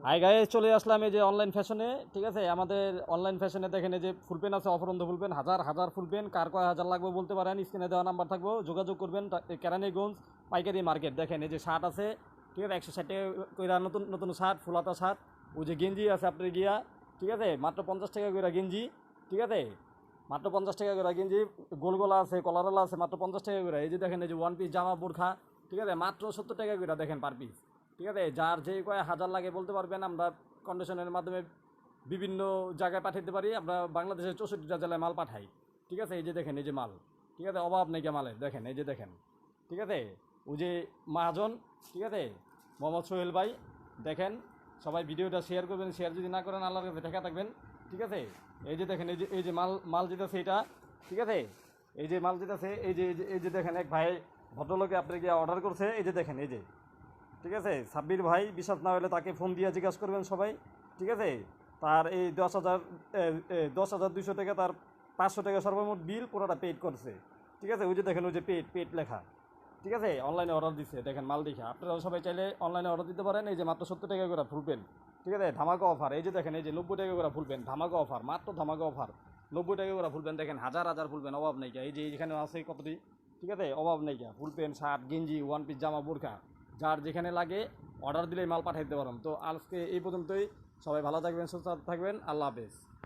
Hi guys, চলে আসলাম এই যে অনলাইন ফ্যাশনে। ঠিক আছে, আমাদের অনলাইন ফ্যাশনে দেখেন এই যে ফুল পেন আছে, অফরন্ত ফুল পেন, হাজার হাজার ফুল পেন। কার কয় হাজার লাগবে বলতে পারেন, স্ক্রিনে দেওয়া নাম্বার থাকবো, যোগাযোগ করবেন। কেরানীগঞ্জ পাইকারি মার্কেট। দেখেন এই যে শার্ট আছে, ঠিক আছে, 160 টাকা কইরা নতুন নতুন শার্ট, ফুলাতা শার্ট। ওই যে গেঞ্জি আছে আপনার গিয়া, ঠিক আছে, মাত্র 50 টাকা কইরা গেঞ্জি। ঠিক আছে, মাত্র 50 টাকা করে গেঞ্জি। গোল গলা আছে, কলারওয়ালা আছে, মাত্র 50 টাকা করে। এই যে দেখেন এই যে ওয়ান পিস জামা বোরখা, ঠিক আছে, মাত্র 70 টাকা করে দেখেন পার পিস। ঠিক আছে, যার যে কয় হাজার লাগে বলতে পারবেন, আমরা কন্ডিশনের মাধ্যমে বিভিন্ন জায়গায় পাঠাতে পারি। আমরা বাংলাদেশের 64টা জেলায় মাল পাঠাই। ঠিক আছে, এই যে দেখেন এই যে মাল, ঠিক আছে, অভাব নেই মালের। দেখেন এই যে দেখেন, ঠিক আছে, ওই যে মহাজন, ঠিক আছে, মোহাম্মদ সোহেল ভাই। দেখেন, সবাই ভিডিওটা শেয়ার করবেন, শেয়ার যদি না করেন আল্লাহর কাছে ঠেকা থাকবেন। ঠিক আছে, এই যে দেখেন এই যে মাল মাল যেতেছে এটা। ঠিক আছে, এই যে মাল যেতেছে, এই যে দেখেন এক ভাই ভদ্রলোকে আপনার গিয়ে অর্ডার করছে। এই যে দেখেন এই যে, ঠিক আছে, সাব্বির ভাই। বিশ্বাস না হলে তাকে ফোন দিয়ে জিজ্ঞাসা করবেন সবাই। ঠিক আছে, তার এই 10,200 টাকা, তার 500 টাকা সর্বমোট বিল পুরোটা পেড করছে। ঠিক আছে, ওই যে দেখেন ওই যে পেড পেড লেখা। ঠিক আছে, অনলাইনে অর্ডার দিচ্ছে, দেখেন মাল দেখে। আপনারা সবাই চাইলে অনলাইনে অর্ডার দিতে পারেন। এই যে মাত্র 70 টাকা করে ফুল পেন। ঠিক আছে, ধামাকা অফার। এই যে দেখেন এই যে 90 টাকা করে ফুল পেন, ধামাকা অফার, মাত্র ধামাকা অফার। 90 টাকা করে ফুল পেন, দেখেন হাজার হাজার ফুল পেন, অভাব নেই। এই যে এখানে আছে কতটি, ঠিক আছে, অভাব নেই। ফুল পেন, শার্ট, গেঞ্জি, ওয়ান পিস জামা, বোরখা, যার যেখানে লাগে অর্ডার দিলেই মাল পাঠাইতে পারেন। তো আজকে এই পর্যন্তই। সবাই ভালো থাকবেন, সুস্থ থাকবেন, আল্লাহ হাফেজ।